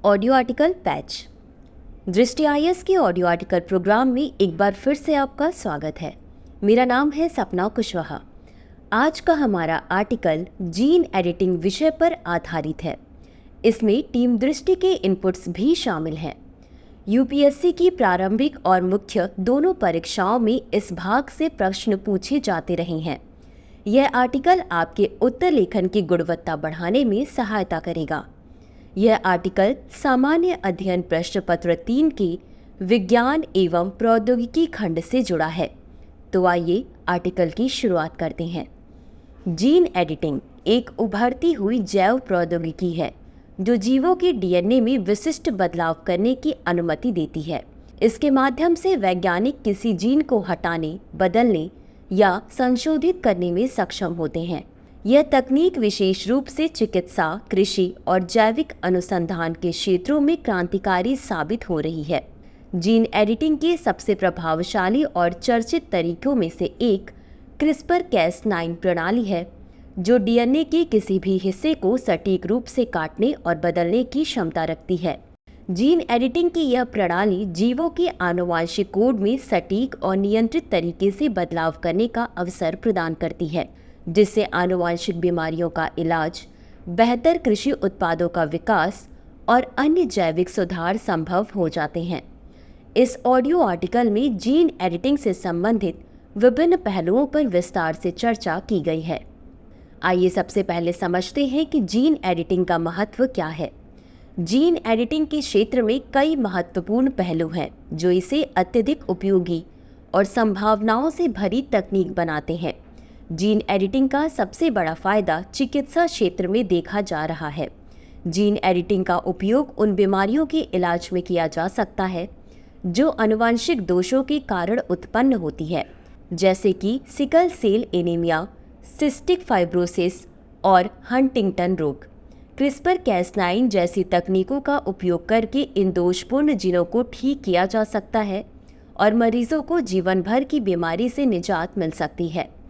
Audio article patch. दृष्टि IAS के audio article programme में एक बार फिर से आपका स्वागत है। मेरा नाम है सपना कुशवाहा। आज का हमारा आर्टिकल जीन एडिटिंग विषय पर आधारित है। इसमें टीम दृष्टि के इनपुट्स भी शामिल हैं। यूपीएससी की प्रारंभिक और मुख्य दोनों परीक्षाओं में इस भाग से प्रश्न पूछे जाते रहे हैं। यह आर्टिकल आपके उत्तर लेखन की गुणवत्ता बढ़ाने में सहायता करेगा। यह आर्टिकल सामान्य अध्ययन प्रश्न पत्र 3 के विज्ञान एवं प्रौद्योगिकी खंड से जुड़ा है। तो आइए आर्टिकल की शुरुआत करते हैं। जीन एडिटिंग एक उभरती हुई जैव प्रौद्योगिकी है जो जीवों के डीएनए में विशिष्ट बदलाव करने की अनुमति देती है। इसके माध्यम से वैज्ञानिक किसी जीन को हटाने, बदलने या संशोधित करने में सक्षम होते हैं। यह तकनीक विशेष रूप से चिकित्सा, कृषि और जैविक अनुसंधान के क्षेत्रों में क्रांतिकारी साबित हो रही है। जीन एडिटिंग के सबसे प्रभावशाली और चर्चित तरीकों में से एक क्रिस्पर-कैस9 प्रणाली है, जो डीएनए के किसी भी हिस्से को सटीक रूप से काटने और बदलने की क्षमता रखती है। जीन एडिटिंग की यह प्रणाली जीवों के आनुवंशिक कोड में सटीक और नियंत्रित तरीके से बदलाव करने का अवसर प्रदान करती है, जिससे आनुवंशिक बीमारियों का इलाज, बेहतर कृषि उत्पादों का विकास और अन्य जैविक सुधार संभव हो जाते हैं। इस ऑडियो आर्टिकल में जीन एडिटिंग से संबंधित विभिन्न पहलुओं पर विस्तार से चर्चा की गई है। आइए सबसे पहले समझते हैं कि जीन एडिटिंग का महत्व क्या है। जीन एडिटिंग के क्षेत्र में कई महत्वपूर्ण पहलू हैं जो इसे अत्यधिक उपयोगी और संभावनाओं से भरी तकनीक बनाते हैं। जीन एडिटिंग का सबसे बड़ा फायदा चिकित्सा क्षेत्र में देखा जा रहा है। जीन एडिटिंग का उपयोग उन बीमारियों के इलाज में किया जा सकता है जो आनुवंशिक दोषों के कारण उत्पन्न होती है, जैसे कि sickle cell anemia, cystic fibrosis और हंटिंगटन रोग। क्रिस्पर-कैस9 जैसी तकनीकों का उपयोग करके इन दोषपूर्ण जीनों को ठीक किया जा सकता है और मरीजों को जीवन भर की बीमारी से निजात मिल सकती है।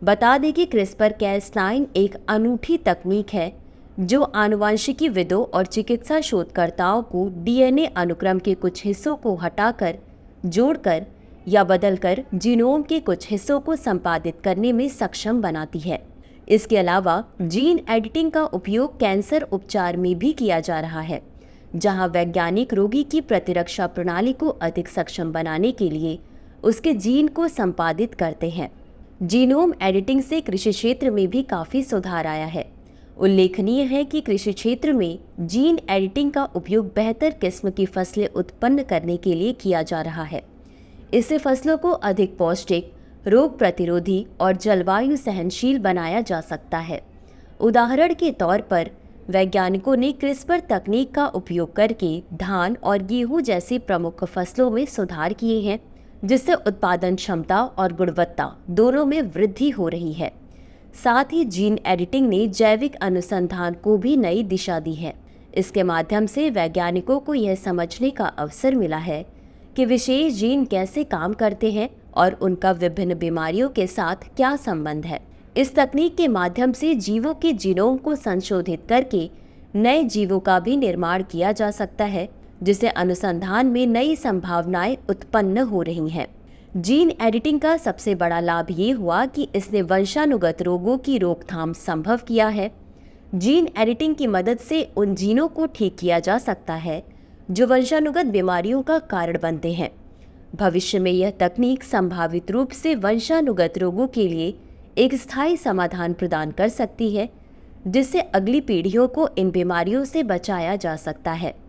बता दें कि क्रिस्पर-कैस9 एक अनूठी तकनीक है जो आनुवंशिकीविदों और चिकित्सा शोधकर्ताओं को डीएनए अनुक्रम के कुछ हिस्सों को हटाकर, जोड़कर या बदलकर जीनोम के कुछ हिस्सों को संपादित करने में सक्षम बनाती है। इसके अलावा जीन एडिटिंग का उपयोग कैंसर उपचार में भी किया जा रहा है, जहां वैज्ञानिक रोगी की प्रतिरक्षा प्रणाली को अधिक सक्षम बनाने के लिए उसके जीन को संपादित करते हैं। जीनोम एडिटिंग से कृषि क्षेत्र में भी काफ़ी सुधार आया है। उल्लेखनीय है कि कृषि क्षेत्र में जीन एडिटिंग का उपयोग बेहतर किस्म की फसलें उत्पन्न करने के लिए किया जा रहा है। इससे फसलों को अधिक पौष्टिक, रोग प्रतिरोधी और जलवायु सहनशील बनाया जा सकता है। उदाहरण के तौर पर वैज्ञानिकों ने क्रिस्पर तकनीक का उपयोग करके धान और गेहूं जैसी प्रमुख फसलों में सुधार किए हैं, जिससे उत्पादन क्षमता और गुणवत्ता दोनों में वृद्धि हो रही है। साथ ही जीन एडिटिंग ने जैविक अनुसंधान को भी नई दिशा दी है। इसके माध्यम से वैज्ञानिकों को यह समझने का अवसर मिला है कि विशेष जीन कैसे काम करते हैं और उनका विभिन्न बीमारियों के साथ क्या संबंध है। इस तकनीक के माध्यम से जीवों के जीनोम को संशोधित करके नए जीवों का भी निर्माण किया जा सकता है, जिससे अनुसंधान में नई संभावनाएं उत्पन्न हो रही हैं। जीन एडिटिंग का सबसे बड़ा लाभ ये हुआ कि इसने वंशानुगत रोगों की रोकथाम संभव किया है। जीन एडिटिंग की मदद से उन जीनों को ठीक किया जा सकता है जो वंशानुगत बीमारियों का कारण बनते हैं। भविष्य में यह तकनीक संभावित रूप से वंशानुगत रोगों के लिए एक स्थायी समाधान प्रदान कर सकती है, जिससे अगली पीढ़ियों को इन बीमारियों से बचाया जा सकता है।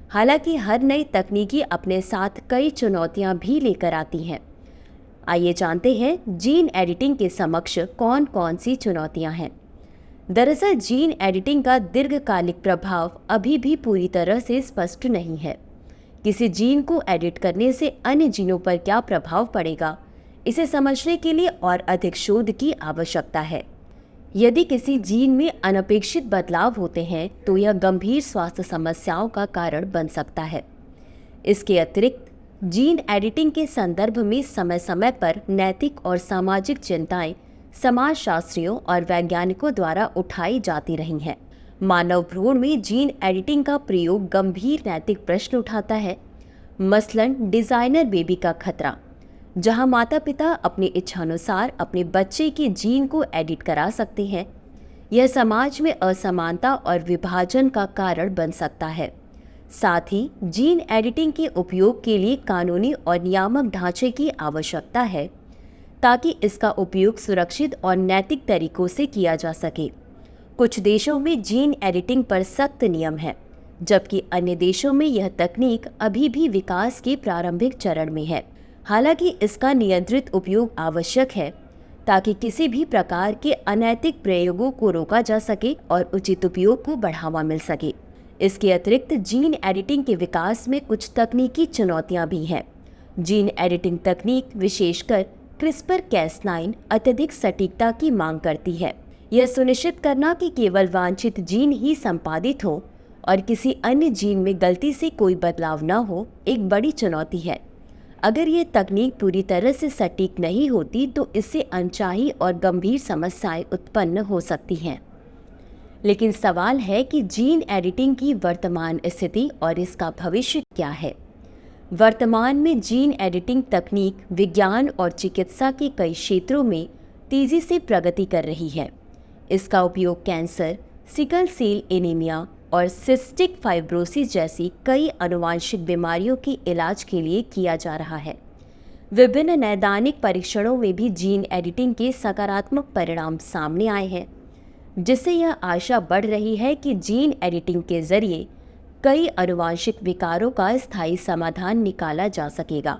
हालांकि हर नई तकनीकी अपने साथ कई चुनौतियां भी लेकर आती हैं। आइए जानते हैं जीन एडिटिंग के समक्ष कौन कौन सी चुनौतियां हैं। दरअसल जीन एडिटिंग का दीर्घकालिक प्रभाव अभी भी पूरी तरह से स्पष्ट नहीं है। किसी जीन को एडिट करने से अन्य जीनों पर क्या प्रभाव पड़ेगा, इसे समझने के लिए और अधिक शोध की आवश्यकता है। यदि किसी जीन में अनपेक्षित बदलाव होते हैं तो यह गंभीर स्वास्थ्य समस्याओं का कारण बन सकता है। इसके अतिरिक्त जीन एडिटिंग के संदर्भ में समय समय पर नैतिक और सामाजिक चिंताएं समाजशास्त्रियों और वैज्ञानिकों द्वारा उठाई जाती रही हैं। मानव भ्रूण में जीन एडिटिंग का प्रयोग गंभीर नैतिक प्रश्न उठाता है। मसलन डिजाइनर बेबी का खतरा, जहां माता पिता अपनी इच्छानुसार अपने बच्चे के जीन को एडिट करा सकते हैं। यह समाज में असमानता और विभाजन का कारण बन सकता है। साथ ही जीन एडिटिंग के उपयोग के लिए कानूनी और नियामक ढांचे की आवश्यकता है, ताकि इसका उपयोग सुरक्षित और नैतिक तरीकों से किया जा सके। कुछ देशों में जीन एडिटिंग पर सख्त नियम है, जबकि अन्य देशों में यह तकनीक अभी भी विकास के प्रारंभिक चरण में है। हालांकि इसका नियंत्रित उपयोग आवश्यक है, ताकि किसी भी प्रकार के अनैतिक प्रयोगों को रोका जा सके और उचित उपयोग को बढ़ावा मिल सके। इसके अतिरिक्त जीन एडिटिंग के विकास में कुछ तकनीकी चुनौतियां भी हैं। जीन एडिटिंग तकनीक, विशेषकर क्रिस्पर-Cas9, अत्यधिक सटीकता की मांग करती है। यह सुनिश्चित करना कि केवल वांछित जीन ही संपादित हो और किसी अन्य जीन में गलती से कोई बदलाव न हो, एक बड़ी चुनौती है। अगर ये तकनीक पूरी तरह से सटीक नहीं होती तो इससे अनचाही और गंभीर समस्याएं उत्पन्न हो सकती हैं। लेकिन सवाल है कि जीन एडिटिंग की वर्तमान स्थिति और इसका भविष्य क्या है। वर्तमान में जीन एडिटिंग तकनीक विज्ञान और चिकित्सा के कई क्षेत्रों में तेजी से प्रगति कर रही है। इसका उपयोग कैंसर, सिकल सेल एनीमिया और सिस्टिक फाइब्रोसिस जैसी कई आनुवंशिक बीमारियों के इलाज के लिए किया जा रहा है। विभिन्न नैदानिक परीक्षणों में भी जीन एडिटिंग के सकारात्मक परिणाम सामने आए हैं, जिससे यह आशा बढ़ रही है कि जीन एडिटिंग के जरिए कई आनुवंशिक विकारों का स्थायी समाधान निकाला जा सकेगा।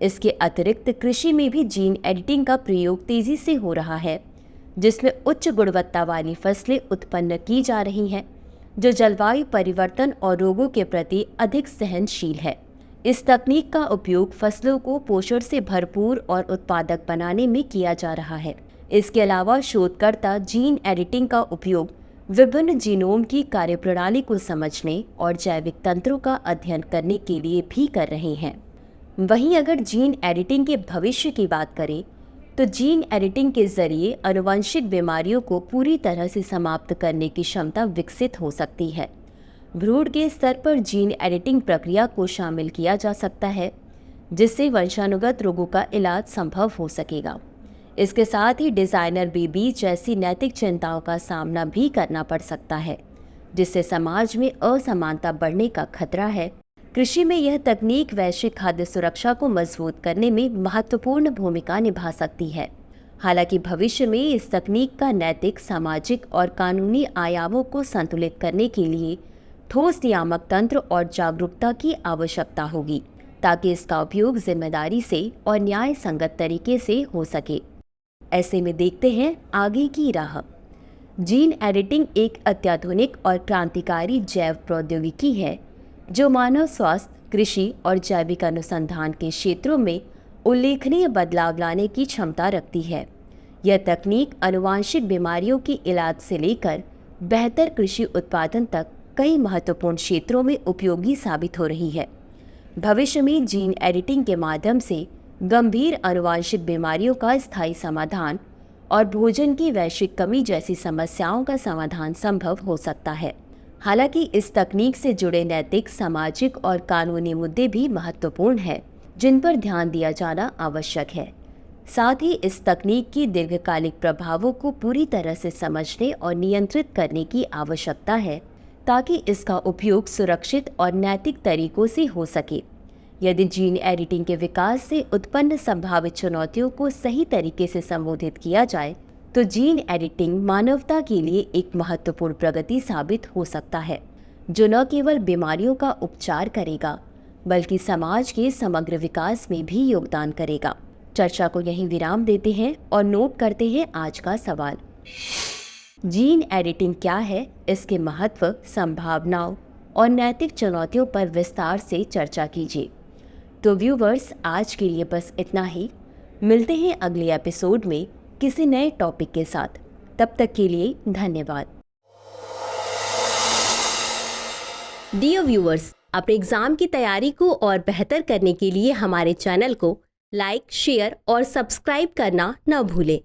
इसके अतिरिक्त कृषि में भी जीन एडिटिंग का प्रयोग तेजी से हो रहा है, जिसमें उच्च गुणवत्ता वाली फसलें उत्पन्न की जा रही हैं, जो जलवायु परिवर्तन और रोगों के प्रति अधिक सहनशील है। इस तकनीक का उपयोग फसलों को पोषण से भरपूर और उत्पादक बनाने में किया जा रहा है। इसके अलावा शोधकर्ता जीन एडिटिंग का उपयोग विभिन्न जीनोम की कार्यप्रणाली को समझने और जैविक तंत्रों का अध्ययन करने के लिए भी कर रहे हैं। वहीं अगर जीन एडिटिंग के भविष्य की बात करें तो जीन एडिटिंग के जरिए आनुवंशिक बीमारियों को पूरी तरह से समाप्त करने की क्षमता विकसित हो सकती है। भ्रूण के स्तर पर जीन एडिटिंग प्रक्रिया को शामिल किया जा सकता है, जिससे वंशानुगत रोगों का इलाज संभव हो सकेगा। इसके साथ ही डिजाइनर बेबी जैसी नैतिक चिंताओं का सामना भी करना पड़ सकता है, जिससे समाज में असमानता बढ़ने का खतरा है। कृषि में यह तकनीक वैश्विक खाद्य सुरक्षा को मजबूत करने में महत्वपूर्ण भूमिका निभा सकती है। हालांकि भविष्य में इस तकनीक का नैतिक, सामाजिक और कानूनी आयामों को संतुलित करने के लिए ठोस नियामक तंत्र और जागरूकता की आवश्यकता होगी, ताकि इसका उपयोग जिम्मेदारी से और न्याय संगत तरीके से हो सके। ऐसे में देखते हैं आगे की राह। जीन एडिटिंग एक अत्याधुनिक और क्रांतिकारी जैव प्रौद्योगिकी है, जो मानव स्वास्थ्य, कृषि और जैविक अनुसंधान के क्षेत्रों में उल्लेखनीय बदलाव लाने की क्षमता रखती है। यह तकनीक आनुवंशिक बीमारियों के इलाज से लेकर बेहतर कृषि उत्पादन तक कई महत्वपूर्ण क्षेत्रों में उपयोगी साबित हो रही है। भविष्य में जीन एडिटिंग के माध्यम से गंभीर आनुवंशिक बीमारियों का स्थायी समाधान और भोजन की वैश्विक कमी जैसी समस्याओं का समाधान संभव हो सकता है। हालांकि इस तकनीक से जुड़े नैतिक, सामाजिक और कानूनी मुद्दे भी महत्वपूर्ण हैं, जिन पर ध्यान दिया जाना आवश्यक है। साथ ही इस तकनीक की दीर्घकालिक प्रभावों को पूरी तरह से समझने और नियंत्रित करने की आवश्यकता है, ताकि इसका उपयोग सुरक्षित और नैतिक तरीकों से हो सके। यदि जीन एडिटिंग के विकास से उत्पन्न संभावित चुनौतियों को सही तरीके से संबोधित किया जाए, तो जीन एडिटिंग मानवता के लिए एक महत्वपूर्ण प्रगति साबित हो सकता है, जो न केवल बीमारियों का उपचार करेगा, बल्कि समाज के समग्र विकास में भी योगदान करेगा। चर्चा को यहीं विराम देते हैं और नोट करते हैं आज का सवाल। जीन एडिटिंग क्या है, इसके महत्व, संभावनाओं और नैतिक चुनौतियों पर विस्तार से चर्चा कीजिए। तो व्यूवर्स, आज के लिए बस इतना ही। मिलते हैं अगले एपिसोड में किसी नए टॉपिक के साथ। तब तक के लिए धन्यवाद। डियर व्यूवर्स, अपने एग्जाम की तैयारी को और बेहतर करने के लिए हमारे चैनल को लाइक, शेयर और सब्सक्राइब करना न भूलें।